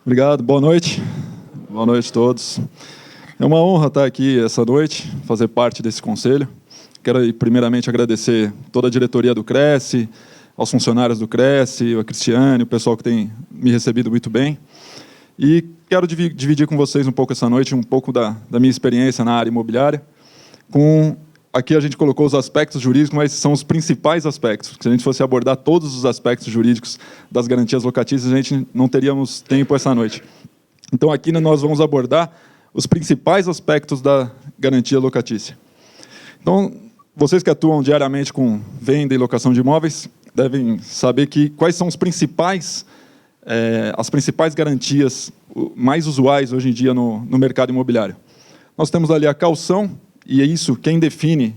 Obrigado, boa noite. Boa noite a todos. É uma honra estar aqui essa noite, fazer parte desse conselho. Quero, primeiramente, agradecer toda a diretoria do Cresce, aos funcionários do Cresce, a Cristiane, o pessoal que tem me recebido muito bem. E quero dividir com vocês um pouco essa noite, um pouco da minha experiência na área imobiliária. Aqui a gente colocou os aspectos jurídicos, mas são os principais aspectos. Se a gente fosse abordar todos os aspectos jurídicos das garantias locatícias, a gente não teríamos tempo essa noite. Então, aqui nós vamos abordar os principais aspectos da garantia locatícia. Então, vocês que atuam diariamente com venda e locação de imóveis devem saber quais são as principais garantias mais usuais hoje em dia no mercado imobiliário. Nós temos ali a caução, e é isso, quem define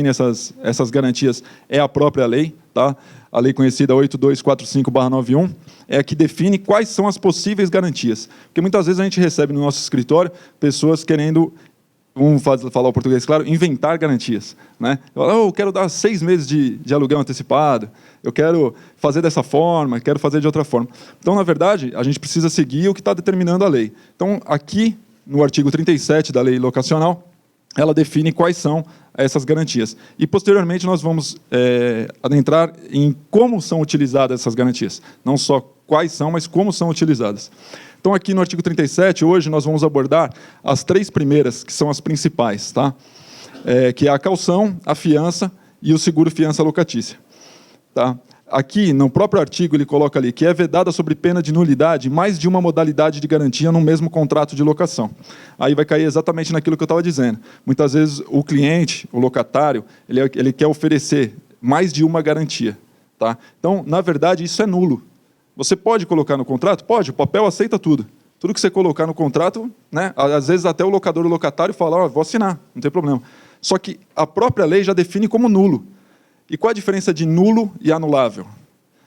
essas garantias é a própria lei, tá? A lei conhecida 8245/91, é a que define quais são as possíveis garantias. Porque muitas vezes a gente recebe no nosso escritório pessoas querendo, vamos falar o português claro, inventar garantias, né? Eu quero dar 6 meses de aluguel antecipado, eu quero fazer dessa forma, quero fazer de outra forma. Então, na verdade, a gente precisa seguir o que está determinando a lei. Então, aqui, no artigo 37 da lei locacional, ela define quais são essas garantias. E, posteriormente, nós vamos adentrar em como são utilizadas essas garantias. Não só quais são, mas como são utilizadas. Então, aqui no artigo 37, hoje, nós vamos abordar as 3 primeiras, que são as principais, tá? Que é a caução, a fiança e o seguro-fiança locatícia. Tá? Aqui, no próprio artigo, ele coloca ali que é vedada sob pena de nulidade mais de uma modalidade de garantia no mesmo contrato de locação. Aí vai cair exatamente naquilo que eu estava dizendo. Muitas vezes o cliente, o locatário, ele quer oferecer mais de uma garantia. Tá? Então, na verdade, isso é nulo. Você pode colocar no contrato? Pode, o papel aceita tudo. Tudo que você colocar no contrato, né, às vezes até o locador ou o locatário fala, vou assinar, não tem problema. Só que a própria lei já define como nulo. E qual a diferença de nulo e anulável?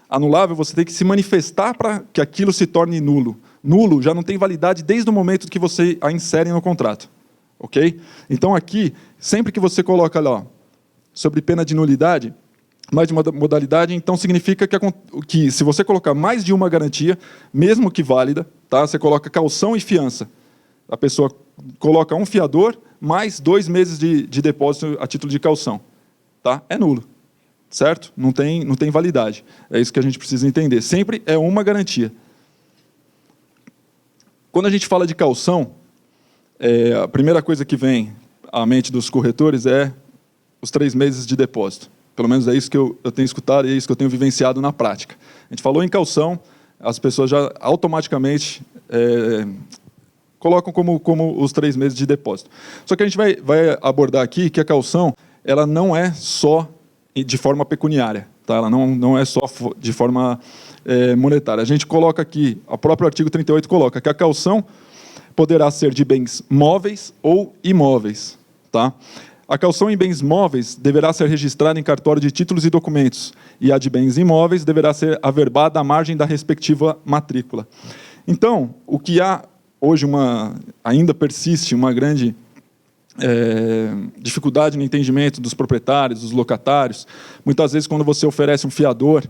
Anulável, você tem que se manifestar para que aquilo se torne nulo. Nulo já não tem validade desde o momento que você a insere no contrato. Ok? Então, aqui, sempre que você coloca lá, sobre pena de nulidade, mais de uma modalidade, então significa que se você colocar mais de uma garantia, mesmo que válida, tá? Você coloca caução e fiança. A pessoa coloca um fiador, mais 2 meses de depósito a título de caução. Tá? É nulo. Certo? Não tem validade. É isso que a gente precisa entender. Sempre é uma garantia. Quando a gente fala de caução, a primeira coisa que vem à mente dos corretores é os 3 meses de depósito. Pelo menos é isso que eu tenho escutado e é isso que eu tenho vivenciado na prática. A gente falou em caução, as pessoas já automaticamente colocam como os 3 meses de depósito. Só que a gente vai abordar aqui que a caução ela não é só de forma pecuniária, tá? Ela não é só de forma monetária. A gente coloca aqui, o próprio artigo 38 coloca que a caução poderá ser de bens móveis ou imóveis. Tá? A caução em bens móveis deverá ser registrada em cartório de títulos e documentos, e a de bens imóveis deverá ser averbada à margem da respectiva matrícula. Então, o que há hoje ainda persiste uma grande dificuldade no entendimento dos proprietários, dos locatários. Muitas vezes, quando você oferece um fiador,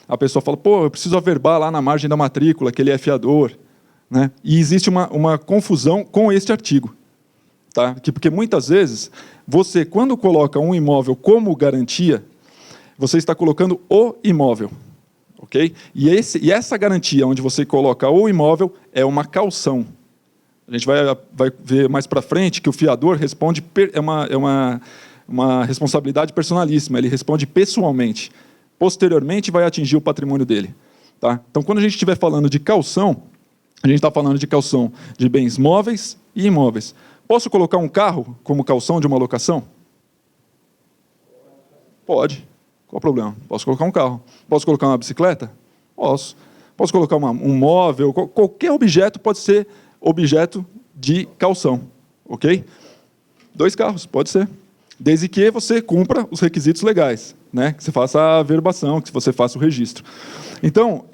a pessoa fala, eu preciso averbar lá na margem da matrícula que ele é fiador. Né? E existe uma confusão com este artigo. Tá? Porque, muitas vezes, você, quando coloca um imóvel como garantia, você está colocando o imóvel. Okay? E essa garantia, onde você coloca o imóvel, é uma caução. A gente vai ver mais para frente que o fiador responde, é uma responsabilidade personalíssima, ele responde pessoalmente. Posteriormente, vai atingir o patrimônio dele. Tá? Então, quando a gente estiver falando de caução, a gente está falando de caução de bens móveis e imóveis. Posso colocar um carro como caução de uma locação? Pode. Qual o problema? Posso colocar um carro. Posso colocar uma bicicleta? Posso. Posso colocar um móvel? Qualquer objeto pode ser objeto de caução, ok? 2 carros, pode ser. Desde que você cumpra os requisitos legais, né? Que você faça a averbação, que você faça o registro. Então,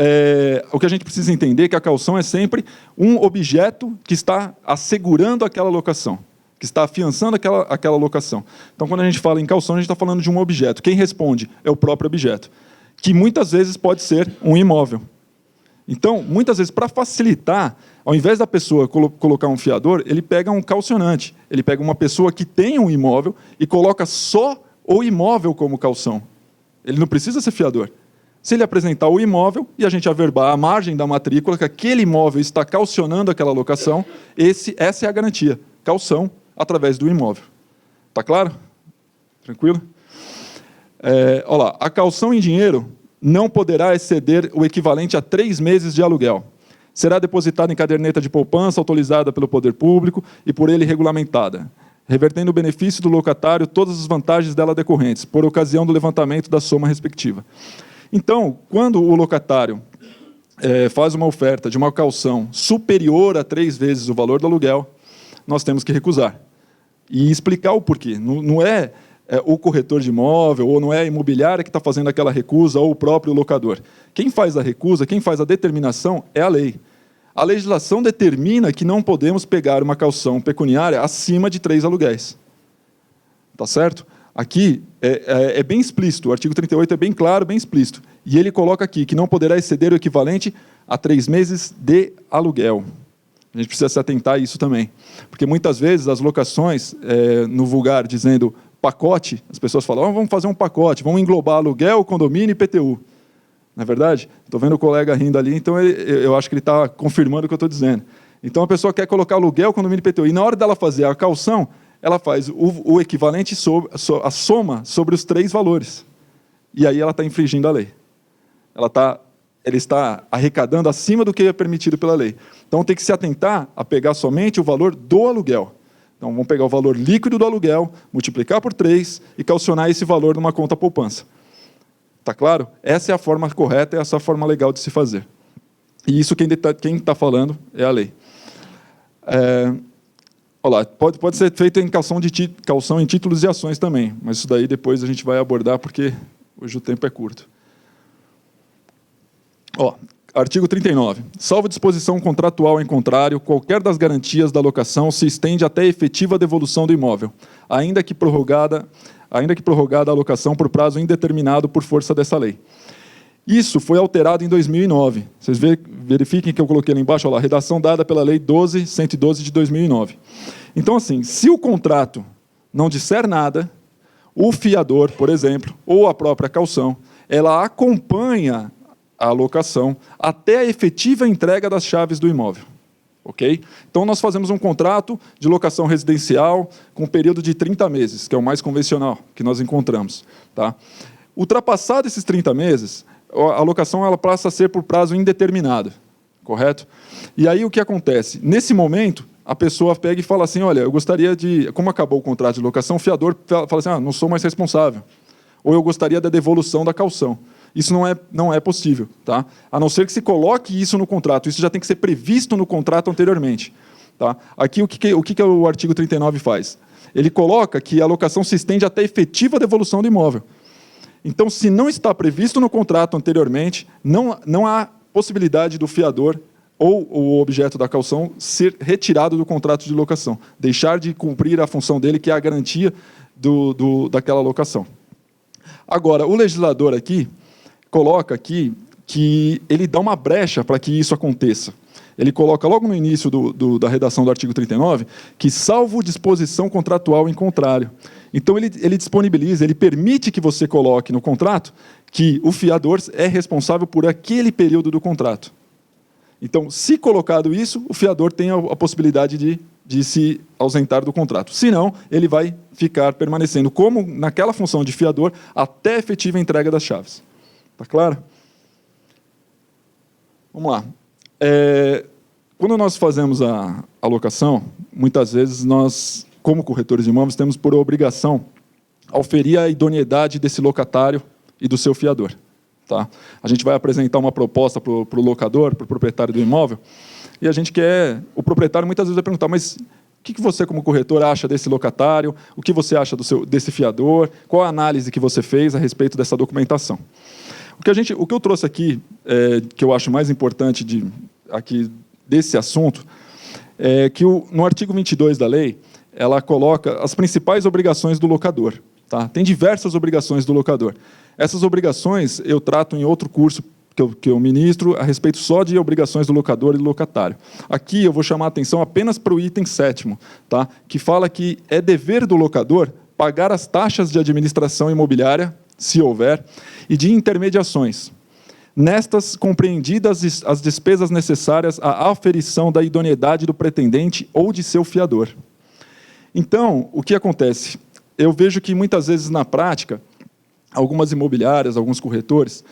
o que a gente precisa entender é que a caução é sempre um objeto que está assegurando aquela locação, que está afiançando aquela locação. Então, quando a gente fala em caução, a gente está falando de um objeto. Quem responde é o próprio objeto, que muitas vezes pode ser um imóvel. Então, muitas vezes, para facilitar, ao invés da pessoa colocar um fiador, ele pega um calcionante. Ele pega uma pessoa que tem um imóvel e coloca só o imóvel como calção. Ele não precisa ser fiador. Se ele apresentar o imóvel e a gente averbar a margem da matrícula, que aquele imóvel está calcionando aquela locação, essa é a garantia. Calção através do imóvel. Está claro? Tranquilo? Olha lá, a calção em dinheiro não poderá exceder o equivalente a 3 meses de aluguel. Será depositada em caderneta de poupança autorizada pelo poder público e por ele regulamentada, revertendo o benefício do locatário todas as vantagens dela decorrentes, por ocasião do levantamento da soma respectiva. Então, quando o locatário faz uma oferta de uma calção superior a 3 vezes o valor do aluguel, nós temos que recusar. E explicar o porquê. Não é o corretor de imóvel, ou não é a imobiliária que está fazendo aquela recusa, ou o próprio locador. Quem faz a recusa, quem faz a determinação é a lei. A legislação determina que não podemos pegar uma calção pecuniária acima de 3 aluguéis. Tá certo? Aqui é bem explícito, o artigo 38 é bem claro, bem explícito. E ele coloca aqui que não poderá exceder o equivalente a 3 meses de aluguel. A gente precisa se atentar a isso também. Porque muitas vezes as locações, no vulgar, dizendo pacote, as pessoas falam, vamos fazer um pacote, vamos englobar aluguel, condomínio e IPTU. Não é verdade? Estou vendo o colega rindo ali, então eu acho que ele está confirmando o que eu estou dizendo. Então a pessoa quer colocar aluguel, condomínio e IPTU. E na hora dela fazer a calção, ela faz o equivalente, a soma sobre os 3 valores. E aí ela está infringindo a lei. Ele está arrecadando acima do que é permitido pela lei. Então tem que se atentar a pegar somente o valor do aluguel. Então vamos pegar o valor líquido do aluguel, multiplicar por 3 e calcionar esse valor numa conta poupança. Está claro? Essa é a forma correta, essa é a forma legal de se fazer. E isso quem está falando é a lei. Olha lá, pode ser feito em calção em títulos e ações também, mas isso daí depois a gente vai abordar, porque hoje o tempo é curto. Artigo 39. Salvo disposição contratual em contrário, qualquer das garantias da locação se estende até a efetiva devolução do imóvel, ainda que prorrogada a locação por prazo indeterminado por força dessa lei. Isso foi alterado em 2009. Vocês verifiquem que eu coloquei ali embaixo, olha lá, a redação dada pela Lei 12.112 de 2009. Então, assim, se o contrato não disser nada, o fiador, por exemplo, ou a própria calção, ela acompanha a locação até a efetiva entrega das chaves do imóvel. Okay? Então, nós fazemos um contrato de locação residencial com um período de 30 meses, que é o mais convencional que nós encontramos. Tá? Ultrapassado esses 30 meses, a locação ela passa a ser por prazo indeterminado, correto? E aí o que acontece? Nesse momento, a pessoa pega e fala assim, olha, eu gostaria de... Como acabou o contrato de locação, o fiador fala assim, não sou mais responsável. Ou eu gostaria da devolução da calção. Isso não é possível, tá? A não ser que se coloque isso no contrato. Isso já tem que ser previsto no contrato anteriormente. Tá? Aqui, o que o artigo 39 faz? Ele coloca que a locação se estende até a efetiva devolução do imóvel. Então, se não está previsto no contrato anteriormente, não há possibilidade do fiador ou o objeto da calção ser retirado do contrato de locação, deixar de cumprir a função dele, que é a garantia daquela locação. Agora, o legislador aqui coloca aqui que ele dá uma brecha para que isso aconteça. Ele coloca logo no início da redação do artigo 39 que, salvo disposição contratual em contrário. Então, ele disponibiliza, ele permite que você coloque no contrato que o fiador é responsável por aquele período do contrato. Então, se colocado isso, o fiador tem a possibilidade de se ausentar do contrato. Se não, ele vai ficar permanecendo como naquela função de fiador até a efetiva entrega das chaves. Está claro? Vamos lá. Quando nós fazemos a locação, muitas vezes nós, como corretores de imóveis, temos por obrigação auferir a idoneidade desse locatário e do seu fiador. Tá? A gente vai apresentar uma proposta para o locador, para o proprietário do imóvel, e a gente o proprietário muitas vezes vai perguntar, mas o que você, como corretor, acha desse locatário? O que você acha desse fiador? Qual a análise que você fez a respeito dessa documentação? O que eu trouxe aqui, que eu acho mais importante aqui desse assunto, é que no artigo 22 da lei, ela coloca as principais obrigações do locador. Tá? Tem diversas obrigações do locador. Essas obrigações eu trato em outro curso que eu ministro a respeito só de obrigações do locador e do locatário. Aqui eu vou chamar a atenção apenas para o item 7º, tá? Que fala que é dever do locador pagar as taxas de administração imobiliária, se houver, e de intermediações. Nestas compreendidas as despesas necessárias à aferição da idoneidade do pretendente ou de seu fiador. Então, o que acontece? Eu vejo que muitas vezes na prática, algumas imobiliárias, alguns corretores,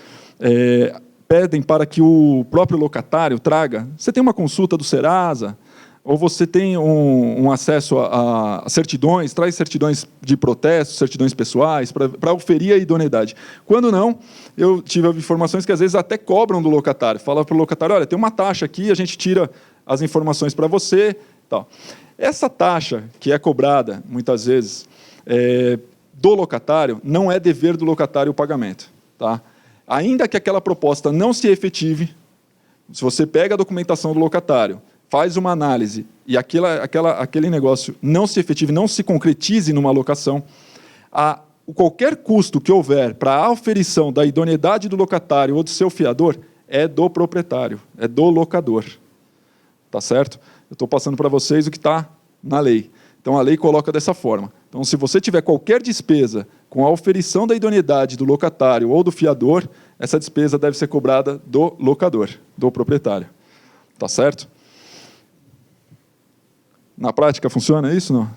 pedem para que o próprio locatário traga. Você tem uma consulta do Serasa, ou você tem um acesso a certidões, traz certidões de protesto, certidões pessoais, para oferir a idoneidade. Quando não, eu tive informações que às vezes até cobram do locatário. Fala para o locatário, olha, tem uma taxa aqui, a gente tira as informações para você. Tal. Essa taxa que é cobrada, muitas vezes, do locatário, não é dever do locatário o pagamento. Tá? Ainda que aquela proposta não se efetive, se você pega a documentação do locatário, faz uma análise e aquele negócio não se efetive, não se concretize numa locação, qualquer custo que houver para a aferição da idoneidade do locatário ou do seu fiador é do proprietário, é do locador. Tá certo? Eu estou passando para vocês o que está na lei. Então, a lei coloca dessa forma. Então, se você tiver qualquer despesa com a oferição da idoneidade do locatário ou do fiador, essa despesa deve ser cobrada do locador, do proprietário. Tá certo? Na prática, funciona isso, não?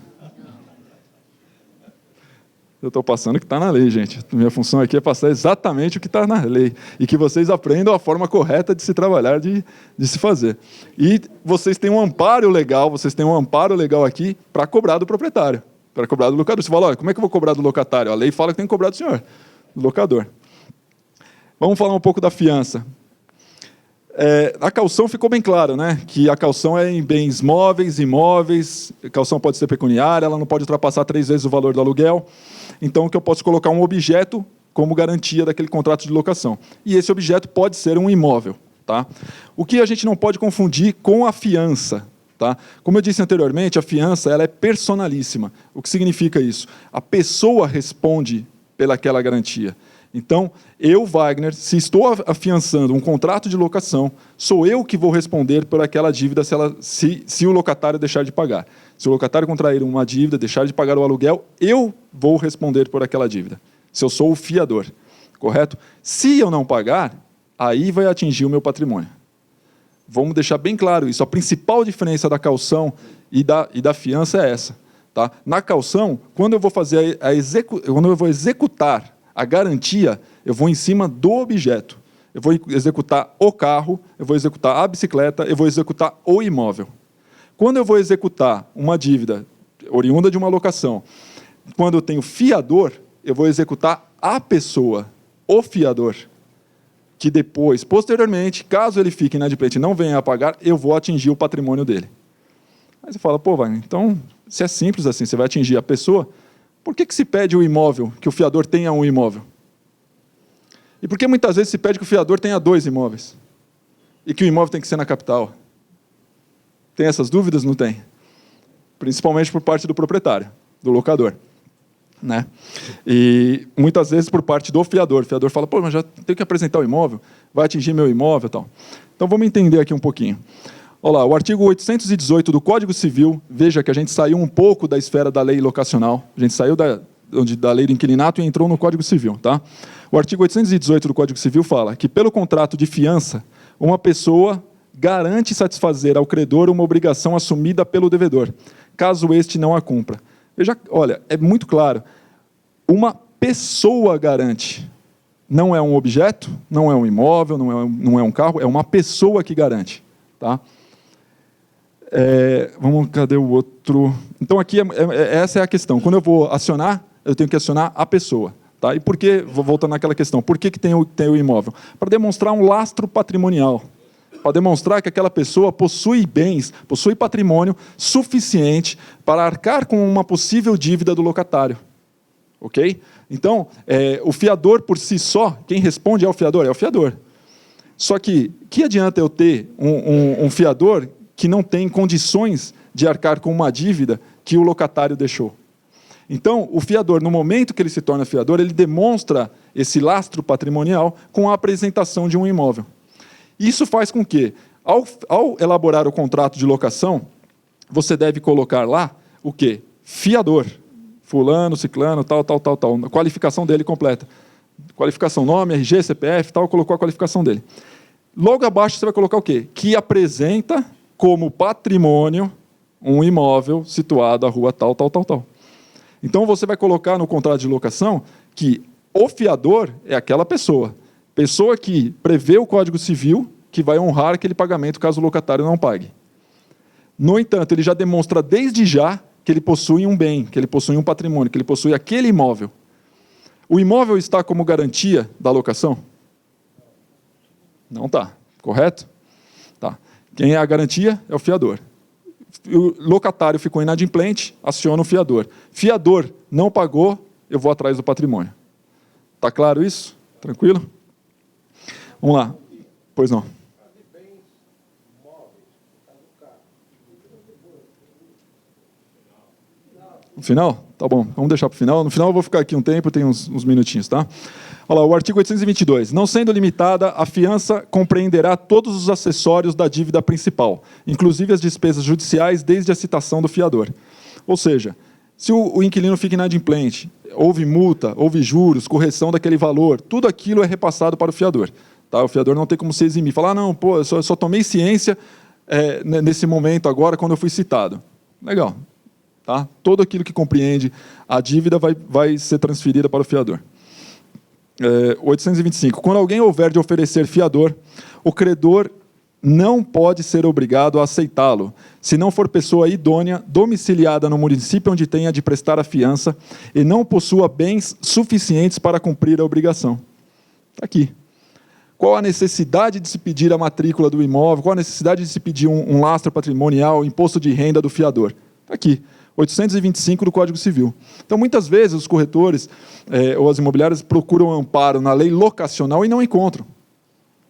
Eu estou passando o que está na lei, gente. Minha função aqui é passar exatamente o que está na lei. E que vocês aprendam a forma correta de se trabalhar, de se fazer. E vocês têm um amparo legal, aqui para cobrar do proprietário, para cobrar do locador. Você fala, olha, como é que eu vou cobrar do locatário? A lei fala que tem que cobrar do senhor, do locador. Vamos falar um pouco da fiança. A caução ficou bem claro, né? Que a caução é em bens móveis, imóveis, a caução pode ser pecuniária, ela não pode ultrapassar 3 vezes o valor do aluguel. Então, que eu posso colocar um objeto como garantia daquele contrato de locação. E esse objeto pode ser um imóvel. Tá? O que a gente não pode confundir com a fiança. Tá? Como eu disse anteriormente, a fiança ela é personalíssima. O que significa isso? A pessoa responde pelaquela garantia. Então, eu, Wagner, se estou afiançando um contrato de locação, sou eu que vou responder por aquela dívida se o locatário deixar de pagar. Se o locatário contrair uma dívida, deixar de pagar o aluguel, eu vou responder por aquela dívida. Se eu sou o fiador. Correto? Se eu não pagar, aí vai atingir o meu patrimônio. Vamos deixar bem claro isso. A principal diferença da caução e da fiança é essa. Tá? Na caução, quando eu vou executar a garantia, eu vou em cima do objeto. Eu vou executar o carro, eu vou executar a bicicleta, eu vou executar o imóvel. Quando eu vou executar uma dívida oriunda de uma locação, quando eu tenho fiador, eu vou executar a pessoa, o fiador, que depois, posteriormente, caso ele fique inadimplente e não venha a pagar, eu vou atingir o patrimônio dele. Aí você fala, pô, Wagner, então, se é simples assim, você vai atingir a pessoa, por que se pede o imóvel, que o fiador tenha um imóvel? E por que muitas vezes se pede que o fiador tenha 2 imóveis? E que o imóvel tem que ser na capital? Tem essas dúvidas? Não tem. Principalmente por parte do proprietário, do locador. Né? E muitas vezes por parte do fiador. O fiador fala, pô, mas já tenho que apresentar o imóvel, vai atingir meu imóvel e tal. Então vamos entender aqui um pouquinho. Olha lá, o artigo 818 do Código Civil, veja que a gente saiu um pouco da esfera da lei locacional, a gente saiu da lei do inquilinato e entrou no Código Civil. Tá? O artigo 818 do Código Civil fala que, pelo contrato de fiança, uma pessoa garante satisfazer ao credor uma obrigação assumida pelo devedor, caso este não a cumpra. Veja, olha, é muito claro, uma pessoa garante, não é um objeto, não é um imóvel, não é um carro, é uma pessoa que garante. Tá? Cadê o outro? Então, aqui, essa é a questão. Quando eu vou acionar, eu tenho que acionar a pessoa. Tá? E por que, voltando naquela questão, por que tem o imóvel? Para demonstrar um lastro patrimonial. Para demonstrar que aquela pessoa possui bens, possui patrimônio suficiente para arcar com uma possível dívida do locatário. Ok? Então, o fiador por si só, quem responde é o fiador? É o fiador. Só que adianta eu ter um fiador que não tem condições de arcar com uma dívida que o locatário deixou? Então, o fiador, no momento que ele se torna fiador, ele demonstra esse lastro patrimonial com a apresentação de um imóvel. Isso faz com que, ao elaborar o contrato de locação, você deve colocar lá o quê? Fiador. Fulano, ciclano, tal. A qualificação dele completa. Qualificação, nome, RG, CPF, tal, colocou a qualificação dele. Logo abaixo você vai colocar o quê? Que apresenta como patrimônio um imóvel situado à rua tal. Então, você vai colocar no contrato de locação que o fiador é aquela pessoa que prevê o Código Civil, que vai honrar aquele pagamento caso o locatário não pague. No entanto, ele já demonstra desde já que ele possui um bem, que ele possui um patrimônio, que ele possui aquele imóvel. O imóvel está como garantia da locação? Não está, correto? Tá. Quem é a garantia é o fiador. O locatário ficou inadimplente, aciona o fiador. Fiador não pagou, eu vou atrás do patrimônio. Está claro isso? Tranquilo? Vamos lá. Pois não. No final? Tá bom, vamos deixar para o final. No final eu vou ficar aqui um tempo, tem uns minutinhos, tá? Olha lá, o artigo 822. Não sendo limitada, a fiança compreenderá todos os acessórios da dívida principal, inclusive as despesas judiciais desde a citação do fiador. Ou seja, se o inquilino fica inadimplente, houve multa, houve juros, correção daquele valor, tudo aquilo é repassado para o fiador. Tá? O fiador não tem como se eximir. Falar, não, pô, eu só tomei ciência nesse momento agora, quando eu fui citado. Legal. Tá? Todo aquilo que compreende a dívida vai ser transferida para o fiador. 825. Quando alguém houver de oferecer fiador, o credor não pode ser obrigado a aceitá-lo, se não for pessoa idônea, domiciliada no município onde tenha de prestar a fiança e não possua bens suficientes para cumprir a obrigação. Está aqui. Qual a necessidade de se pedir a matrícula do imóvel? Qual a necessidade de se pedir um lastro patrimonial, imposto de renda do fiador? Está aqui. 825 do Código Civil. Então, muitas vezes, os corretores ou as imobiliárias procuram amparo na lei locacional e não encontram.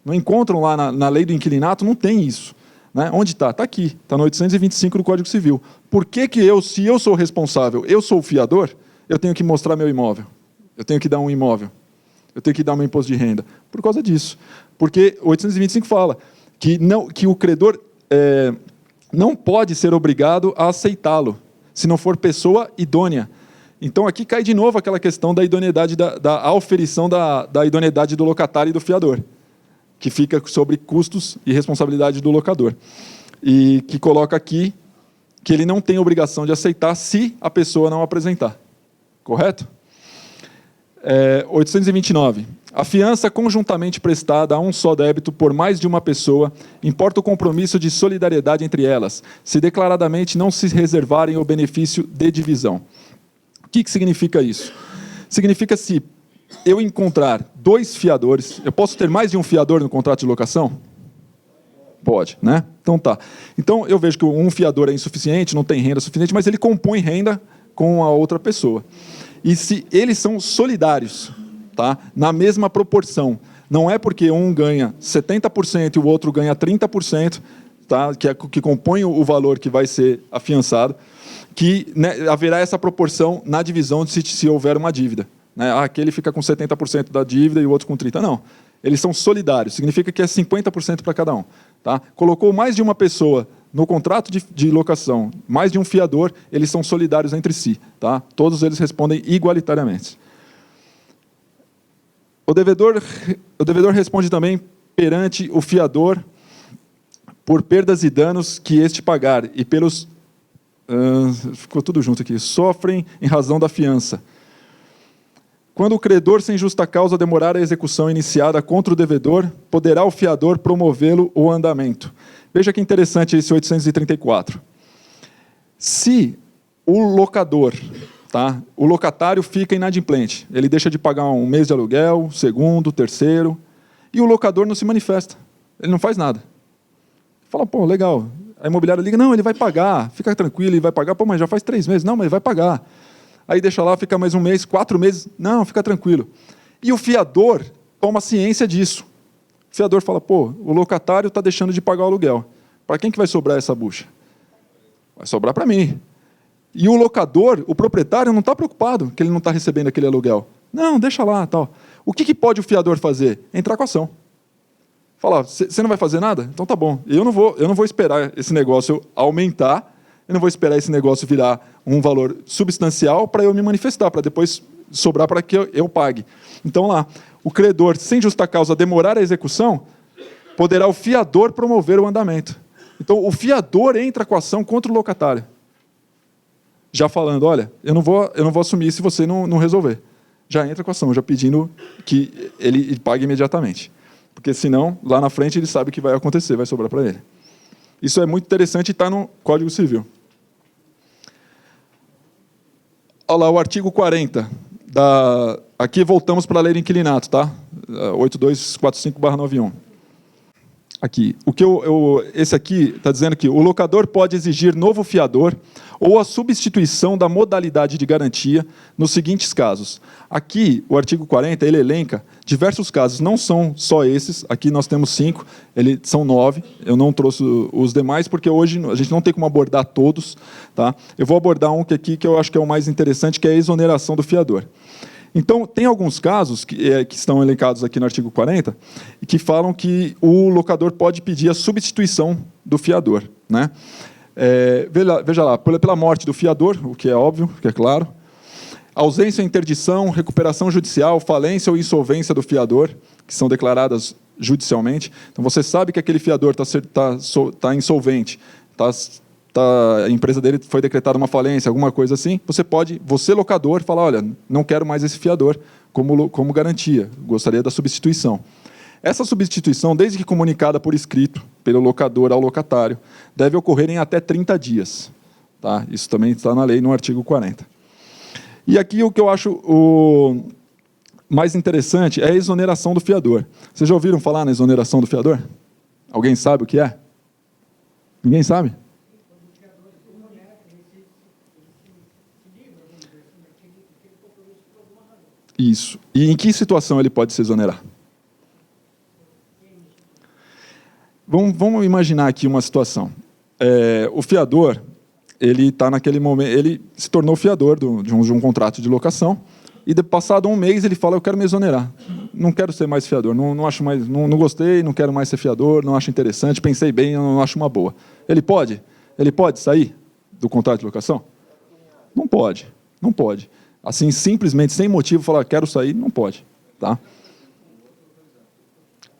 Não encontram lá na lei do inquilinato, não tem isso. Né? Onde está? Está aqui, está no 825 do Código Civil. Por que se eu sou responsável, eu sou o fiador, eu tenho que mostrar meu imóvel? Eu tenho que dar um imóvel? Eu tenho que dar meu imposto de renda? Por causa disso. Porque o 825 fala que o credor não pode ser obrigado a aceitá-lo, se não for pessoa idônea. Então, aqui cai de novo aquela questão da idoneidade, da auferição da idoneidade do locatário e do fiador, que fica sobre custos e responsabilidade do locador. E que coloca aqui que ele não tem obrigação de aceitar se a pessoa não apresentar. Correto? 829. A fiança conjuntamente prestada a um só débito por mais de uma pessoa importa o compromisso de solidariedade entre elas, se declaradamente não se reservarem o benefício de divisão. O que significa isso? Significa se eu encontrar dois fiadores, eu posso ter mais de um fiador no contrato de locação? Pode, né? Então tá. Então eu vejo que um fiador é insuficiente, não tem renda suficiente, mas ele compõe renda com a outra pessoa. E se eles são solidários, tá? Na mesma proporção. Não é porque um ganha 70% e o outro ganha 30%, tá? que compõe o valor que vai ser afiançado, que, né, haverá essa proporção na divisão se houver uma dívida. Né? Aquele fica com 70% da dívida e o outro com 30%. Não, eles são solidários, significa que é 50% para cada um. Tá? Colocou mais de uma pessoa no contrato de locação, mais de um fiador, eles são solidários entre si. Tá? Todos eles respondem igualitariamente. O devedor responde também perante o fiador por perdas e danos que este pagar e pelos... ficou tudo junto aqui. Sofrem em razão da fiança. Quando o credor sem justa causa demorar a execução iniciada contra o devedor, poderá o fiador promovê-lo o andamento. Veja que interessante esse 834. Se o locador, tá, o locatário fica inadimplente, ele deixa de pagar um mês de aluguel, segundo, terceiro, e o locador não se manifesta, ele não faz nada. Fala, pô, legal. A imobiliária liga, não, ele vai pagar, fica tranquilo, ele vai pagar. Pô, mas já faz 3 meses. Não, mas ele vai pagar. Aí deixa lá, fica mais um mês, 4 meses. Não, fica tranquilo. E o fiador toma ciência disso. O fiador fala, pô, o locatário está deixando de pagar o aluguel. Para quem que vai sobrar essa bucha? Vai sobrar para mim. E o locador, o proprietário, não está preocupado que ele não está recebendo aquele aluguel. Não, deixa lá, tal. O que pode o fiador fazer? Entrar com a ação. Falar, você não vai fazer nada? Então tá bom. Eu não vou esperar esse negócio aumentar, eu não vou esperar esse negócio virar um valor substancial para eu me manifestar, para depois sobrar para que eu pague. Então lá, o credor, sem justa causa, demorar a execução, poderá o fiador promover o andamento. Então o fiador entra com a ação contra o locatário. Já falando, olha, eu não vou assumir se você não resolver. Já entra com a ação, já pedindo que ele pague imediatamente. Porque senão, lá na frente, ele sabe o que vai acontecer, vai sobrar para ele. Isso é muito interessante e está no Código Civil. Olha lá, o artigo 40. Aqui voltamos para a lei do inquilinato, tá? 8245/91. Aqui. Esse aqui está dizendo que o locador pode exigir novo fiador ou a substituição da modalidade de garantia nos seguintes casos. Aqui, o artigo 40, ele elenca diversos casos, não são só esses, aqui nós temos 5, são 9, eu não trouxe os demais, porque hoje a gente não tem como abordar todos. Tá? Eu vou abordar um aqui que eu acho que é o mais interessante, que é a exoneração do fiador. Então, tem alguns casos que estão elencados aqui no artigo 40, e que falam que o locador pode pedir a substituição do fiador. Né? Veja lá, pela morte do fiador, o que é óbvio, que é claro, ausência, interdição, recuperação judicial, falência ou insolvência do fiador, que são declaradas judicialmente. Então, você sabe que aquele fiador está insolvente, a empresa dele foi decretada uma falência, alguma coisa assim, você locador, falar, olha, não quero mais esse fiador como garantia, gostaria da substituição. Essa substituição, desde que comunicada por escrito pelo locador ao locatário, deve ocorrer em até 30 dias. Tá? Isso também está na lei, no artigo 40. E aqui o que eu acho o mais interessante é a exoneração do fiador. Vocês já ouviram falar na exoneração do fiador? Alguém sabe o que é? Ninguém sabe? Isso. E em que situação ele pode se exonerar? Vamos imaginar aqui uma situação. O fiador, ele está naquele momento, ele se tornou fiador de um contrato de locação, e passado um mês ele fala, eu quero me exonerar. Não quero ser mais fiador, não acho mais, não gostei, não quero mais ser fiador, não acho interessante, pensei bem, não acho uma boa. Ele pode? Ele pode sair do contrato de locação? Não pode, não pode. Assim, simplesmente, sem motivo, falar, quero sair, não pode. Tá?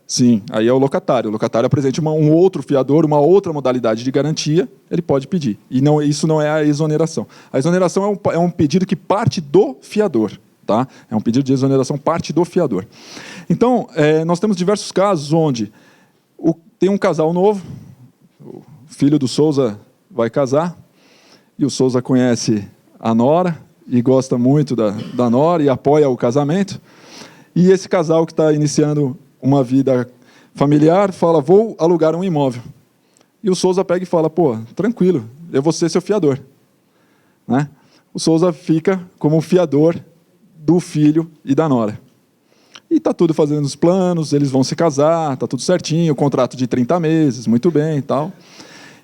Sim, aí é o locatário. O locatário apresenta um outro fiador, uma outra modalidade de garantia, ele pode pedir. E isso não é a exoneração. A exoneração é um pedido que parte do fiador. Tá? É um pedido de exoneração, parte do fiador. Então, nós temos diversos casos onde tem um casal novo, o filho do Souza vai casar, e o Souza conhece a nora, e gosta muito da nora, e apoia o casamento. E esse casal que está iniciando uma vida familiar fala, vou alugar um imóvel. E o Souza pega e fala, pô, tranquilo, eu vou ser seu fiador. Né? O Souza fica como fiador do filho e da nora. E está tudo fazendo os planos, eles vão se casar, está tudo certinho, contrato de 30 meses, muito bem e tal.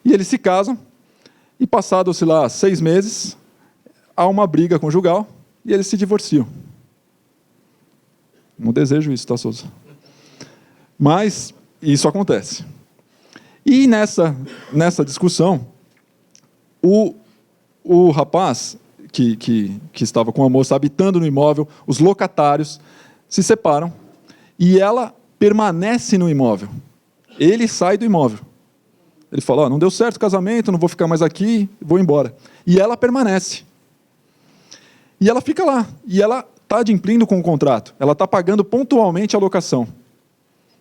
E eles se casam, e passados, sei lá, 6 meses, há uma briga conjugal, e eles se divorciam. Não desejo isso, tá, Souza? Mas isso acontece. E nessa discussão, o rapaz que estava com a moça habitando no imóvel, os locatários se separam e ela permanece no imóvel. Ele sai do imóvel. Ele fala, não deu certo o casamento, não vou ficar mais aqui, vou embora. E ela permanece. E ela fica lá. E ela está adimplindo com o contrato. Ela está pagando pontualmente a locação.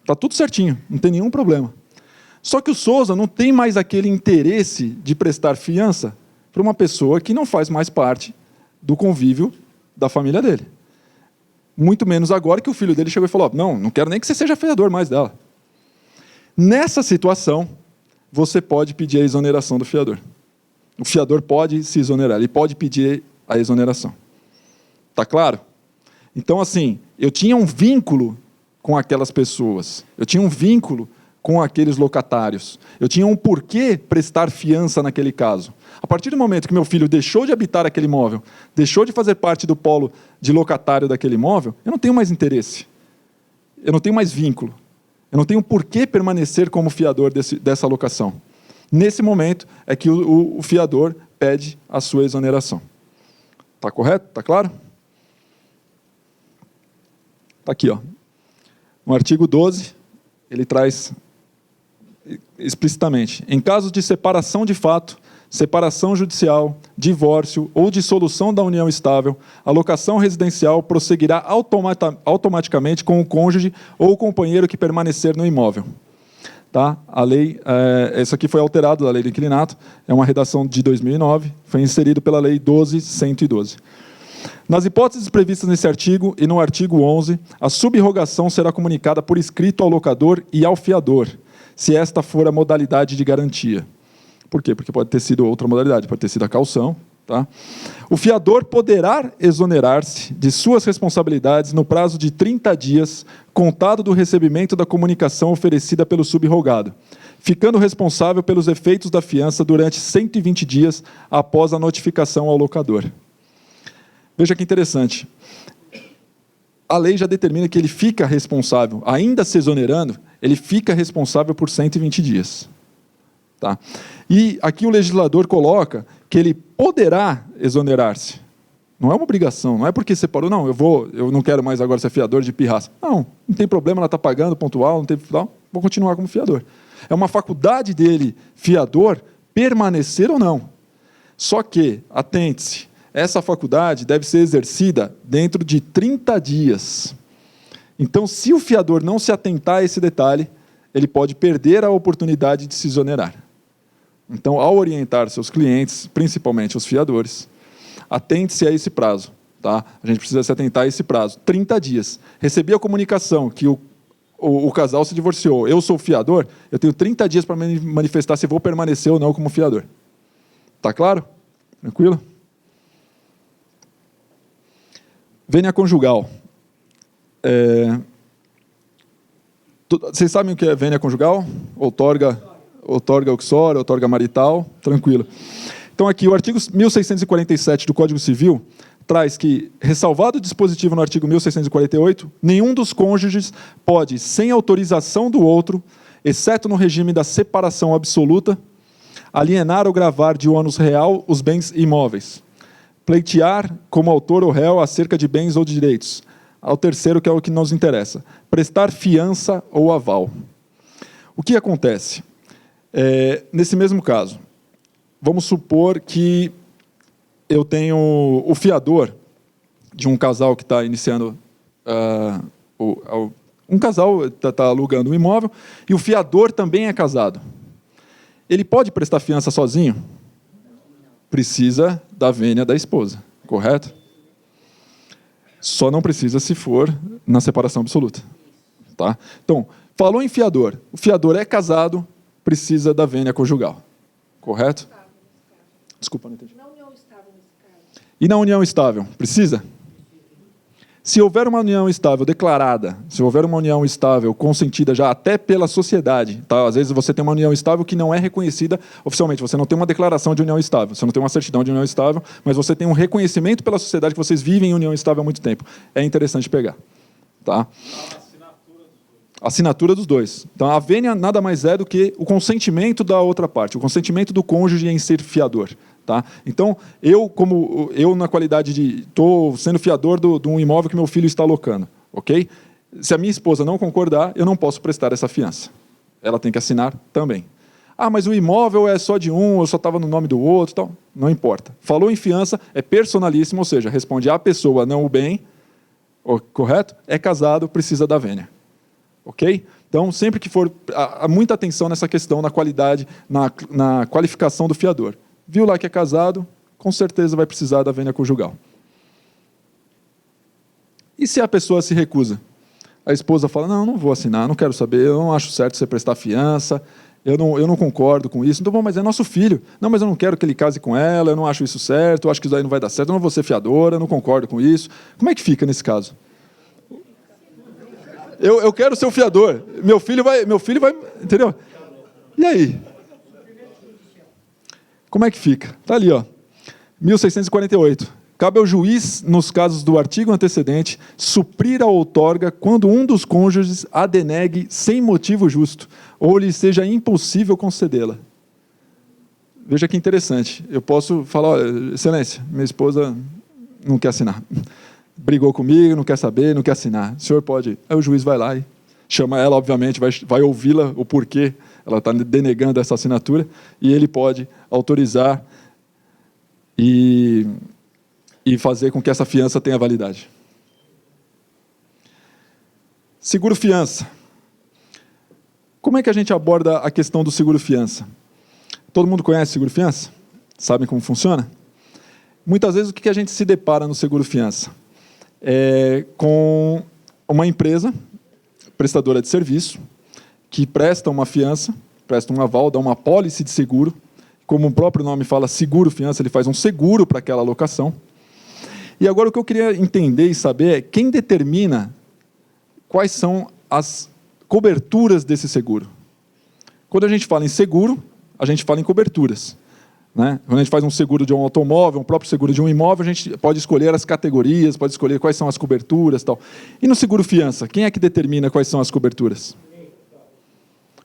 Está tudo certinho, não tem nenhum problema. Só que o Souza não tem mais aquele interesse de prestar fiança para uma pessoa que não faz mais parte do convívio da família dele. Muito menos agora que o filho dele chegou e falou, não quero nem que você seja fiador mais dela. Nessa situação, você pode pedir a exoneração do fiador. O fiador pode se exonerar, ele pode pedir a exoneração. Está claro? Então, assim, eu tinha um vínculo com aquelas pessoas. Eu tinha um vínculo com aqueles locatários. Eu tinha um porquê prestar fiança naquele caso. A partir do momento que meu filho deixou de habitar aquele imóvel, deixou de fazer parte do polo de locatário daquele imóvel, eu não tenho mais interesse. Eu não tenho mais vínculo. Eu não tenho por que permanecer como fiador dessa locação. Nesse momento é que o fiador pede a sua exoneração. Está correto? Está claro? Está aqui, ó. No artigo 12, ele traz explicitamente: em caso de separação de fato, separação judicial, divórcio ou dissolução da união estável, a locação residencial prosseguirá automaticamente com o cônjuge ou o companheiro que permanecer no imóvel. Tá? A lei, isso aqui foi alterado da lei do inquilinato, é uma redação de 2009, foi inserido pela lei 12.112. Nas hipóteses previstas nesse artigo e no artigo 11, a subrogação será comunicada por escrito ao locador e ao fiador, se esta for a modalidade de garantia. Por quê? Porque pode ter sido outra modalidade, pode ter sido a caução. Tá? O fiador poderá exonerar-se de suas responsabilidades no prazo de 30 dias, contado do recebimento da comunicação oferecida pelo subrogado, ficando responsável pelos efeitos da fiança durante 120 dias após a notificação ao locador. Veja que interessante. A lei já determina que ele fica responsável, ainda se exonerando, ele fica responsável por 120 dias. Tá? E aqui o legislador coloca que ele poderá exonerar-se. Não é uma obrigação, não é porque separou, não, eu não quero mais agora ser fiador de pirraça. Não tem problema, ela está pagando pontual, não tem, não, vou continuar como fiador. É uma faculdade dele, fiador, permanecer ou não. Só que, atente-se, essa faculdade deve ser exercida dentro de 30 dias. Então, se o fiador não se atentar a esse detalhe, ele pode perder a oportunidade de se exonerar. Então, ao orientar seus clientes, principalmente os fiadores, atente-se a esse prazo. Tá? A gente precisa se atentar a esse prazo. 30 dias. Recebi a comunicação que o casal se divorciou, eu sou fiador, eu tenho 30 dias para me manifestar se vou permanecer ou não como fiador. Está claro? Tranquilo? Vênia conjugal. Vocês sabem o que é vênia conjugal? Outorga uxor, outorga marital, tranquilo. Então aqui o artigo 1647 do Código Civil traz que, ressalvado o dispositivo no artigo 1648, nenhum dos cônjuges pode, sem autorização do outro, exceto no regime da separação absoluta, alienar ou gravar de ônus real os bens imóveis, pleitear como autor ou réu acerca de bens ou de direitos. Ao terceiro, que é o que nos interessa, prestar fiança ou aval. O que acontece? Nesse mesmo caso, vamos supor que eu tenho o fiador de um casal que está iniciando, um casal está alugando um imóvel, e o fiador também é casado. Ele pode prestar fiança sozinho? Precisa da vênia da esposa, correto? Só não precisa se for na separação absoluta. Tá? Então, falou em fiador. O fiador é casado, precisa da vênia conjugal. Correto? Desculpa, não entendi. Na união estável, nesse caso. E na união estável, precisa? Se houver uma união estável declarada, se houver uma união estável consentida já até pela sociedade, tá? Às vezes você tem uma união estável que não é reconhecida oficialmente, você não tem uma declaração de união estável, você não tem uma certidão de união estável, mas você tem um reconhecimento pela sociedade que vocês vivem em união estável há muito tempo. É interessante pegar. Tá? Assinatura dos dois. Então, a vênia nada mais é do que o consentimento da outra parte, o consentimento do cônjuge em ser fiador. Tá? Então, eu na qualidade de... Estou sendo fiador de um imóvel que meu filho está alocando. Okay? Se a minha esposa não concordar, eu não posso prestar essa fiança. Ela tem que assinar também. Ah, mas o imóvel é só de um, eu só estava no nome do outro. Tal. Não importa. Falou em fiança, é personalíssimo, ou seja, responde à pessoa, não o bem. Correto? É casado, precisa da vênia. Ok? Então, sempre que for... Há muita atenção nessa questão, na qualidade, na qualificação do fiador. Viu lá que é casado, com certeza vai precisar da vênia conjugal. E se a pessoa se recusa? A esposa fala, não vou assinar, não quero saber, eu não acho certo você prestar fiança, eu não concordo com isso. Então, bom, mas é nosso filho. Não, mas eu não quero que ele case com ela, eu não acho isso certo, eu acho que isso aí não vai dar certo, eu não vou ser fiadora, eu não concordo com isso. Como é que fica nesse caso? Eu quero ser o fiador. Meu filho vai, entendeu? E aí? Como é que fica? Está ali, ó. 1648. Cabe ao juiz, nos casos do artigo antecedente, suprir a outorga quando um dos cônjuges a denegue sem motivo justo, ou lhe seja impossível concedê-la. Veja que interessante. Eu posso falar, olha, excelência, minha esposa não quer assinar. Brigou comigo, não quer saber, não quer assinar. O senhor pode... Aí o juiz vai lá e chama ela, obviamente, vai ouvi-la, o porquê ela está denegando essa assinatura, e ele pode autorizar e fazer com que essa fiança tenha validade. Seguro-fiança. Como é que a gente aborda a questão do seguro-fiança? Todo mundo conhece seguro-fiança? Sabem como funciona? Muitas vezes, o que a gente se depara no seguro-fiança? Com uma empresa prestadora de serviço que presta uma fiança, presta um aval, dá uma apólice de seguro. Como o próprio nome fala, seguro-fiança, ele faz um seguro para aquela locação. E agora o que eu queria entender e saber é quem determina quais são as coberturas desse seguro. Quando a gente fala em seguro, a gente fala em coberturas, né? Quando a gente faz um seguro de um automóvel, um próprio seguro de um imóvel, a gente pode escolher as categorias, pode escolher quais são as coberturas e tal. E no seguro-fiança, quem é que determina quais são as coberturas?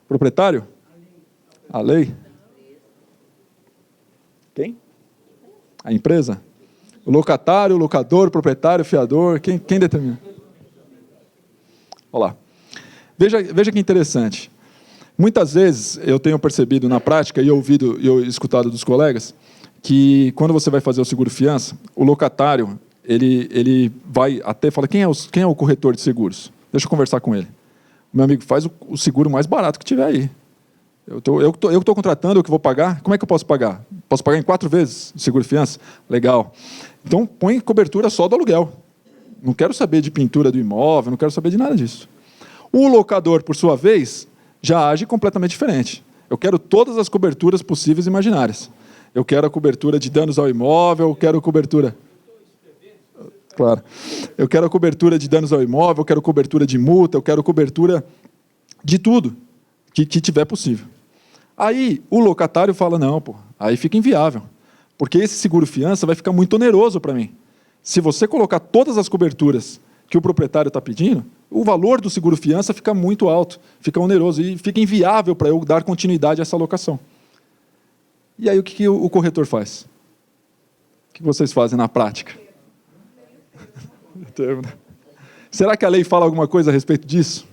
Proprietário? A lei? Quem? A empresa? O locatário, o locador, o proprietário, o fiador, quem determina? Olha lá. Veja que interessante. Muitas vezes eu tenho percebido na prática e ouvido e escutado dos colegas que quando você vai fazer o seguro-fiança, o locatário ele vai até fala quem é o corretor de seguros? Deixa eu conversar com ele. Meu amigo, faz o seguro mais barato que tiver aí. Eu estou contratando, eu que vou pagar. Como é que eu posso pagar? Posso pagar em 4 vezes de seguro-fiança? Legal. Então, põe cobertura só do aluguel. Não quero saber de pintura do imóvel, não quero saber de nada disso. O locador, por sua vez, já age completamente diferente. Eu quero todas as coberturas possíveis e imaginárias. Eu quero a cobertura de danos ao imóvel, eu quero cobertura... Claro. Eu quero a cobertura de danos ao imóvel, eu quero cobertura de multa, eu quero cobertura de tudo que tiver possível. Aí o locatário fala, não, pô, aí fica inviável, porque esse seguro-fiança vai ficar muito oneroso para mim. Se você colocar todas as coberturas que o proprietário está pedindo, o valor do seguro-fiança fica muito alto, fica oneroso e fica inviável para eu dar continuidade a essa locação. E aí o que o corretor faz? O que vocês fazem na prática? Será que a lei fala alguma coisa a respeito disso?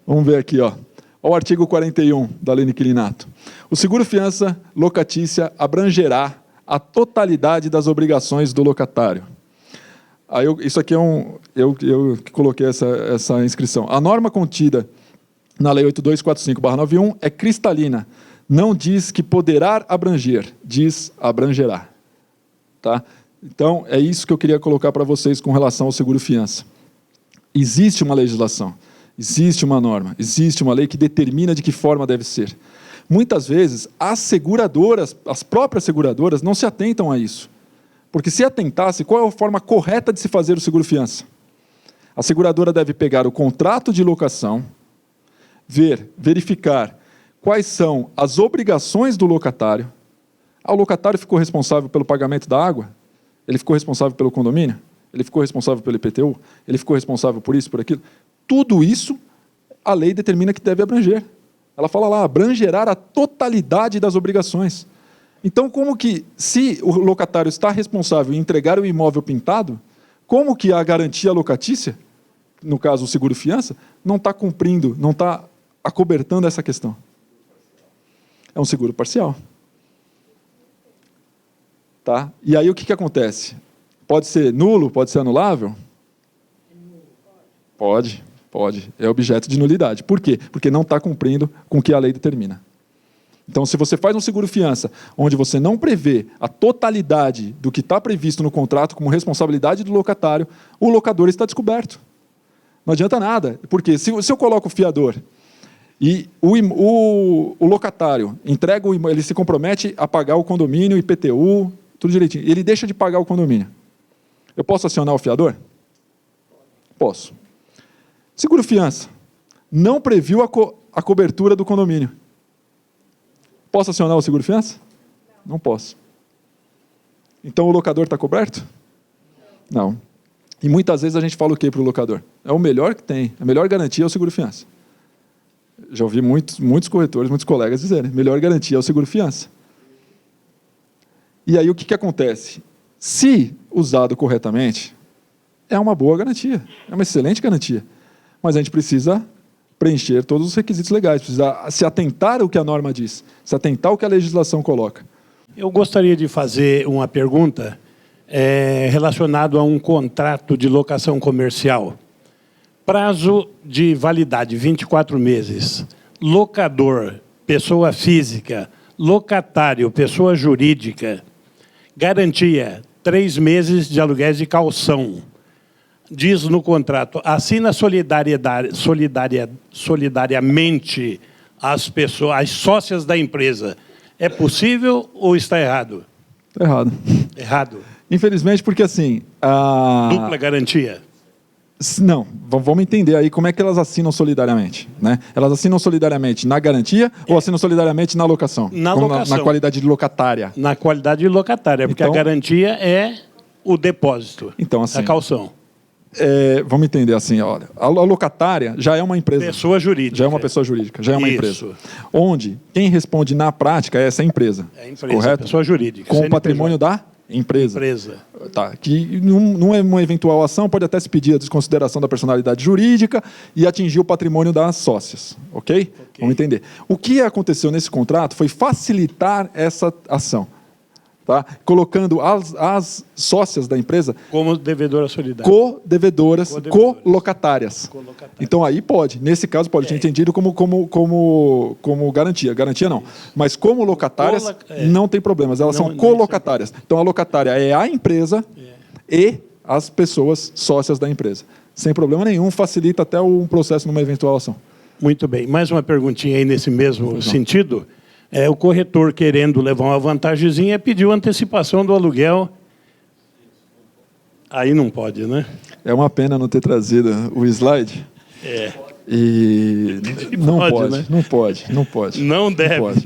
Vamos ver aqui, ó. Olha o artigo 41 da Lei Inquilinato. O seguro-fiança locatícia abrangerá a totalidade das obrigações do locatário. Aí isso aqui eu que coloquei essa inscrição. A norma contida na Lei 8245/91 é cristalina. Não diz que poderá abranger, diz abrangerá. Tá? Então, é isso que eu queria colocar para vocês com relação ao seguro-fiança. Existe uma legislação, existe uma norma, existe uma lei que determina de que forma deve ser. Muitas vezes, as seguradoras, as próprias seguradoras, não se atentam a isso. Porque se atentasse, qual é a forma correta de se fazer o seguro-fiança? A seguradora deve pegar o contrato de locação, verificar quais são as obrigações do locatário. O locatário ficou responsável pelo pagamento da água? Ele ficou responsável pelo condomínio? Ele ficou responsável pelo IPTU? Ele ficou responsável por isso, por aquilo? Tudo isso, a lei determina que deve abranger. Ela fala lá, abrangerá a totalidade das obrigações. Então, como que, se o locatário está responsável em entregar o imóvel pintado, como que a garantia locatícia, no caso o seguro-fiança, não está cumprindo, não está acobertando essa questão? É um seguro parcial. Tá? E aí o que acontece? Pode ser nulo, pode ser anulável? Pode. É objeto de nulidade. Por quê? Porque não está cumprindo com o que a lei determina. Então, se você faz um seguro-fiança onde você não prevê a totalidade do que está previsto no contrato como responsabilidade do locatário, o locador está descoberto. Não adianta nada. Porque se eu coloco o fiador e o locatário entrega ele se compromete a pagar o condomínio, IPTU, tudo direitinho, ele deixa de pagar o condomínio. Eu posso acionar o fiador? Posso. Seguro-fiança. Não previu a cobertura do condomínio. Posso acionar o seguro-fiança? Não posso. Então o locador está coberto? Não. E muitas vezes a gente fala o que para o locador? É o melhor que tem. A melhor garantia é o seguro-fiança. Já ouvi muitos corretores, muitos colegas dizerem, melhor garantia é o seguro-fiança. E aí o que acontece? Se usado corretamente, é uma boa garantia, é uma excelente garantia. Mas a gente precisa preencher todos os requisitos legais, precisa se atentar ao que a norma diz, se atentar ao que a legislação coloca. Eu gostaria de fazer uma pergunta relacionada a um contrato de locação comercial. Prazo de validade, 24 meses. Locador, pessoa física. Locatário, pessoa jurídica. Garantia, 3 meses de aluguéis de calção. Diz no contrato, assina solidariamente as pessoas, as sócias da empresa. É possível ou está errado? Está errado. Errado. Infelizmente, porque assim... Dupla garantia? Não, vamos entender aí como é que elas assinam solidariamente. Né? Elas assinam solidariamente na garantia ou assinam solidariamente na locação? Na locação. Na qualidade de locatária? Na qualidade de locatária, porque então, a garantia é o depósito, então, assim, a calção. Vamos entender assim, olha, a locatária já é uma empresa. Pessoa jurídica. Já é uma pessoa jurídica, já é uma Isso. empresa. Onde quem responde na prática é essa empresa. É a empresa, correto? Pessoa jurídica. Com o patrimônio da empresa. Tá, que numa eventual ação pode até se pedir a desconsideração da personalidade jurídica e atingir o patrimônio das sócias. Ok? Vamos entender. O que aconteceu nesse contrato foi facilitar essa ação. Tá? Colocando as sócias da empresa como devedoras solidárias, co-devedoras, co-locatárias. Então aí pode, nesse caso pode ser entendido como garantia. Garantia não, mas como locatárias não tem problemas, elas são co-locatárias. Então a locatária é a empresa e as pessoas sócias da empresa. Sem problema nenhum, facilita até um processo numa eventual ação. Muito bem. Mais uma perguntinha aí nesse mesmo sentido. O corretor, querendo levar uma vantagemzinha, pediu antecipação do aluguel. Aí não pode, né? É uma pena não ter trazido o slide. E não pode, né? Não pode. Não deve. Não pode.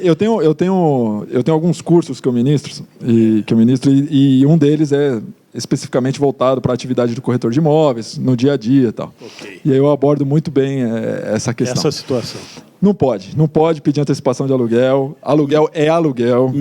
Eu tenho alguns cursos que eu ministro, e um deles é especificamente voltado para a atividade do corretor de imóveis, no dia a dia e tal. Okay. E aí eu abordo muito bem essa questão. Essa situação. Não pode pedir antecipação de aluguel. Aluguel é aluguel.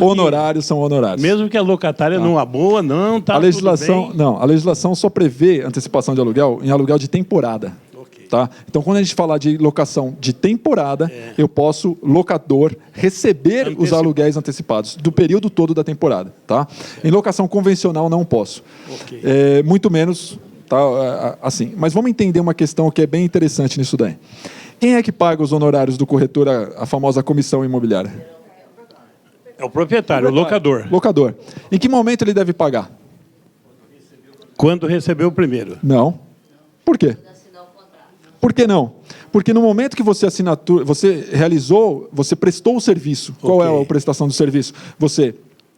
Honorários são honorários. Mesmo que a locatária não aboa, não tá. A legislação só prevê antecipação de aluguel em aluguel de temporada. Okay. Tá? Então, quando a gente falar de locação de temporada, eu posso, locador, receber os aluguéis antecipados do período todo da temporada. Tá? Em locação convencional, não posso. Okay. Muito menos, tá? Assim. Mas vamos entender uma questão que é bem interessante nisso daí. Quem é que paga os honorários do corretor, a famosa comissão imobiliária? É o proprietário, o locador. Locador. Em que momento ele deve pagar? Quando recebeu o primeiro. Não. Por quê? Por que não? Porque no momento que você prestou o serviço, qual é a prestação do serviço? Você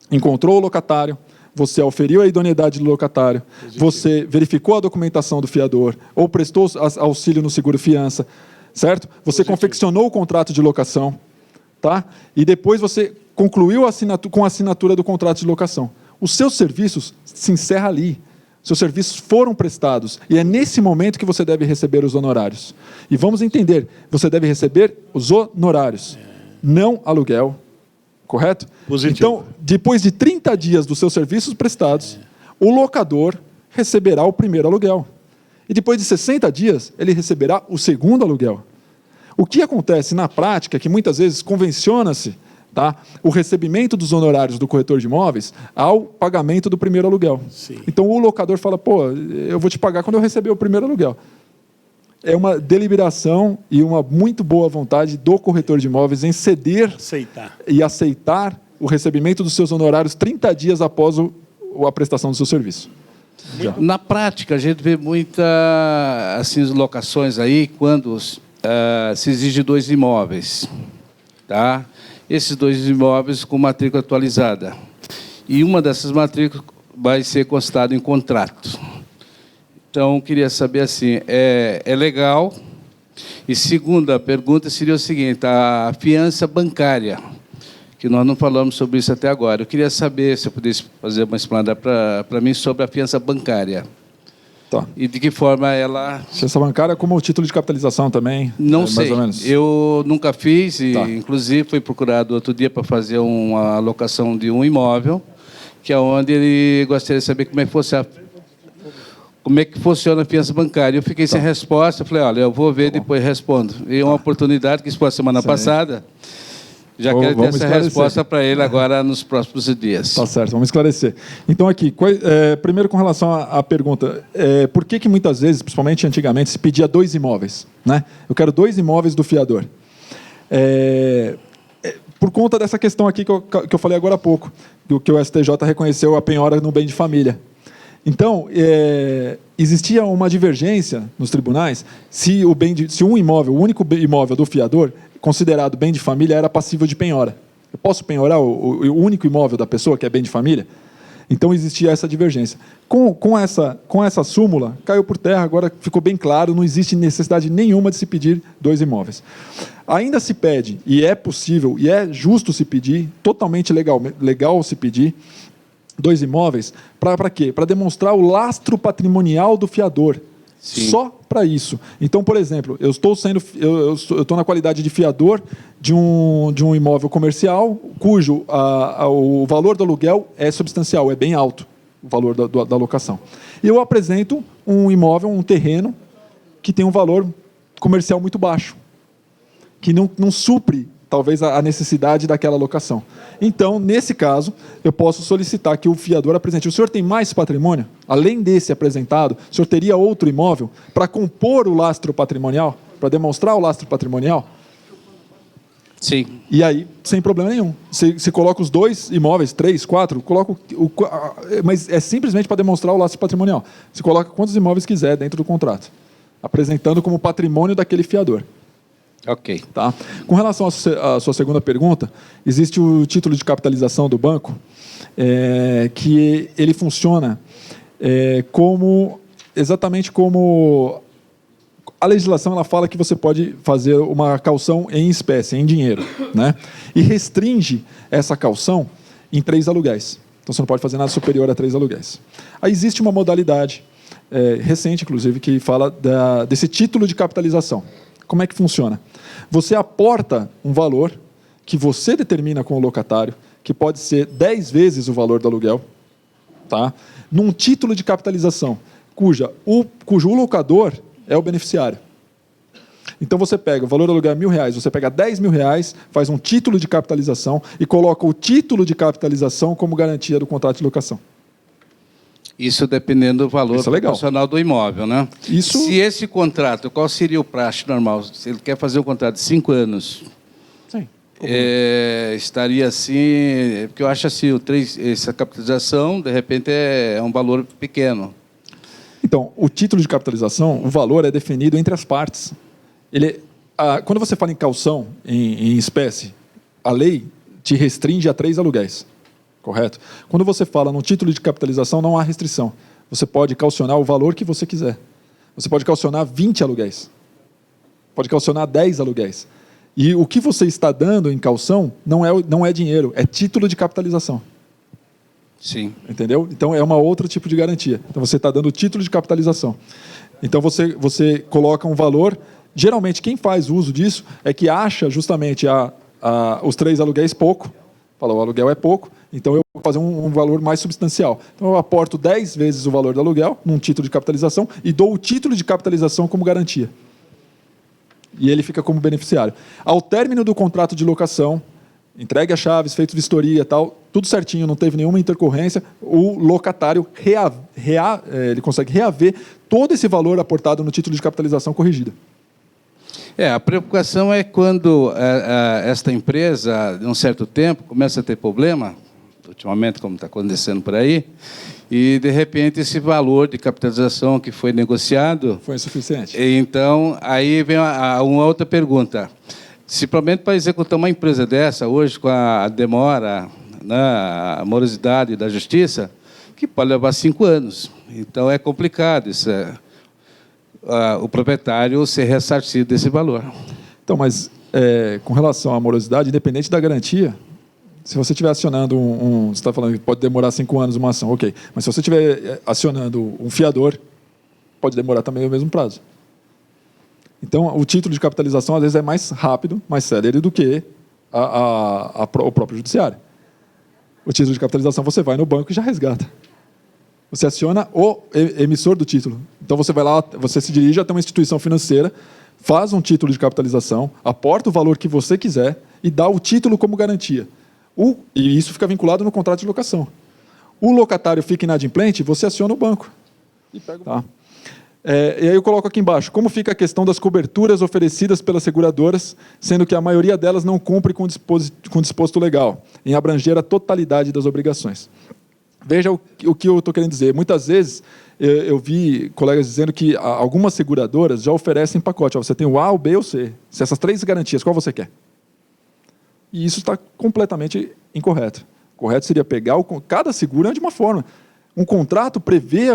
encontrou o locatário, você auferiu a idoneidade do locatário, você verificou a documentação do fiador, ou prestou auxílio no seguro-fiança, certo? Você confeccionou o contrato de locação, tá? E depois você concluiu com a assinatura do contrato de locação. Os seus serviços se encerram ali. Seus serviços foram prestados. E é nesse momento que você deve receber os honorários. E vamos entender, você deve receber os honorários, não aluguel. Correto? Positivo. Então, depois de 30 dias dos seus serviços prestados, o locador receberá o primeiro aluguel. E depois de 60 dias, ele receberá o segundo aluguel. O que acontece na prática é que muitas vezes convenciona-se, tá, o recebimento dos honorários do corretor de imóveis ao pagamento do primeiro aluguel. Sim. Então o locador fala, eu vou te pagar quando eu receber o primeiro aluguel. É uma deliberação e uma muito boa vontade do corretor de imóveis em ceder e aceitar o recebimento dos seus honorários 30 dias após a prestação do seu serviço. Na prática, a gente vê muitas locações aí quando se exige 2 imóveis. Tá? Esses 2 imóveis com matrícula atualizada. E uma dessas matrículas vai ser constada em contrato. Então, queria saber assim, é legal? E segunda pergunta seria o seguinte, a fiança bancária, que nós não falamos sobre isso até agora. Eu queria saber se eu pudesse fazer uma explanada para mim sobre a fiança bancária. Tá. E de que forma ela... Fiança bancária como o título de capitalização também? Não Mais sei. ou menos. Eu nunca fiz e, Tá. inclusive, fui procurado outro dia para fazer uma alocação de um imóvel, que é onde ele gostaria de saber como é que funciona a fiança bancária. Eu fiquei sem resposta, eu falei, olha, eu vou ver, depois respondo. E uma oportunidade que isso foi a semana passada, já quero ter Vamos essa esclarecer. resposta para ele agora nos próximos dias. Tá certo, vamos esclarecer. Então, aqui, primeiro com relação à pergunta, por que muitas vezes, principalmente antigamente, se pedia 2 imóveis? Né? Eu quero 2 imóveis do fiador. Por conta dessa questão aqui que eu falei agora há pouco, do que o STJ reconheceu a penhora no bem de família. Então, existia uma divergência nos tribunais se um imóvel, o único imóvel do fiador, considerado bem de família, era passível de penhora. Eu posso penhorar o único imóvel da pessoa, que é bem de família? Então, existia essa divergência. Com essa súmula, caiu por terra, agora ficou bem claro, não existe necessidade nenhuma de se pedir 2 imóveis. Ainda se pede, e é possível, e é justo se pedir, totalmente legal se pedir, 2 imóveis, para quê? Para demonstrar o lastro patrimonial do fiador. Sim. Só para isso. Então, por exemplo, eu estou na qualidade de fiador de um imóvel comercial, cujo o valor do aluguel é substancial, é bem alto, o valor da locação. E eu apresento um imóvel, um terreno, que tem um valor comercial muito baixo, que não supre, talvez, a necessidade daquela locação. Então, nesse caso, eu posso solicitar que o fiador apresente. O senhor tem mais patrimônio? Além desse apresentado, o senhor teria outro imóvel para compor o lastro patrimonial? Para demonstrar o lastro patrimonial? Sim. E aí, sem problema nenhum. Você coloca os 2 imóveis, 3, 4, coloca mas é simplesmente para demonstrar o lastro patrimonial. Você coloca quantos imóveis quiser dentro do contrato, apresentando como patrimônio daquele fiador. Ok. Tá. Com relação à sua segunda pergunta, existe o título de capitalização do banco, que ele funciona exatamente como a legislação ela fala que você pode fazer uma caução em espécie, em dinheiro, né? E restringe essa caução em 3 aluguéis. Então, você não pode fazer nada superior a 3 aluguéis. Aí existe uma modalidade recente, inclusive, que fala desse título de capitalização. Como é que funciona? Você aporta um valor que você determina com o locatário, que pode ser 10 vezes o valor do aluguel, tá? Num título de capitalização, cujo locador é o beneficiário. Então, você pega o valor do aluguel é R$1.000, você pega R$10.000, faz um título de capitalização e coloca o título de capitalização como garantia do contrato de locação. Isso dependendo do valor proporcional do imóvel, né? Isso... Se esse contrato, qual seria o prazo normal? Se ele quer fazer um contrato de 5 anos, sim, estaria assim... Porque eu acho assim, essa capitalização, de repente, é um valor pequeno. Então, o título de capitalização, o valor é definido entre as partes. Quando você fala em caução, em espécie, a lei te restringe a 3 aluguéis. Correto? Quando você fala no título de capitalização, não há restrição. Você pode calcionar o valor que você quiser. Você pode calcionar 20 aluguéis. Pode calcionar 10 aluguéis. E o que você está dando em calção não é dinheiro, é título de capitalização. Sim. Entendeu? Então, é um outro tipo de garantia. Então, você está dando título de capitalização. Então, você coloca um valor... Geralmente, quem faz uso disso é que acha justamente os 3 aluguéis pouco. Fala, o aluguel é pouco, então eu vou fazer um valor mais substancial. Então, eu aporto 10 vezes o valor do aluguel num título de capitalização e dou o título de capitalização como garantia. E ele fica como beneficiário. Ao término do contrato de locação, entregue as chaves, feito vistoria, tal, tudo certinho, não teve nenhuma intercorrência, o locatário ele consegue reaver todo esse valor aportado no título de capitalização corrigida. A preocupação é quando esta empresa, de um certo tempo, começa a ter problema, ultimamente, como está acontecendo por aí, e, de repente, esse valor de capitalização que foi negociado... Foi insuficiente. Então, aí vem uma outra pergunta. Se, provavelmente, para executar uma empresa dessa, hoje, com a demora, né, a morosidade da justiça, que pode levar 5 anos. Então, é complicado isso. o proprietário ser ressarcido desse valor. Então, mas com relação à morosidade, independente da garantia, se você estiver acionando você está falando que pode demorar 5 anos uma ação, ok. Mas se você estiver acionando um fiador, pode demorar também o mesmo prazo. Então, o título de capitalização, às vezes, é mais rápido, mais célere do que o próprio judiciário. O título de capitalização, você vai no banco e já resgata. Você aciona o emissor do título. Então, você vai lá, você se dirige até uma instituição financeira, faz um título de capitalização, aporta o valor que você quiser e dá o título como garantia. E isso fica vinculado no contrato de locação. O locatário fica inadimplente, você aciona o banco. E pega o banco. E aí eu coloco aqui embaixo, como fica a questão das coberturas oferecidas pelas seguradoras, sendo que a maioria delas não cumpre com o disposto legal, em abranger a totalidade das obrigações. Veja o que eu estou querendo dizer. Muitas vezes eu vi colegas dizendo que algumas seguradoras já oferecem pacote. Você tem o A, o B ou o C. Se essas 3 garantias, qual você quer? E isso está completamente incorreto. Correto seria pegar cada seguro de uma forma. Um contrato prevê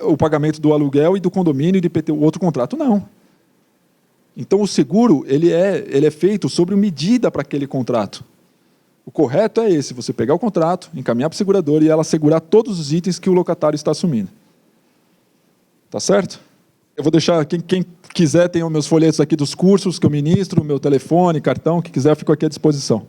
o pagamento do aluguel e do condomínio e do IPTU. O outro contrato, não. Então, o seguro ele é feito sobre medida para aquele contrato. O correto é esse, você pegar o contrato, encaminhar para o segurador e ela assegurar todos os itens que o locatário está assumindo. Tá certo? Eu vou deixar, quem quiser, tem os meus folhetos aqui dos cursos que eu ministro, meu telefone, cartão, que quiser, eu fico aqui à disposição.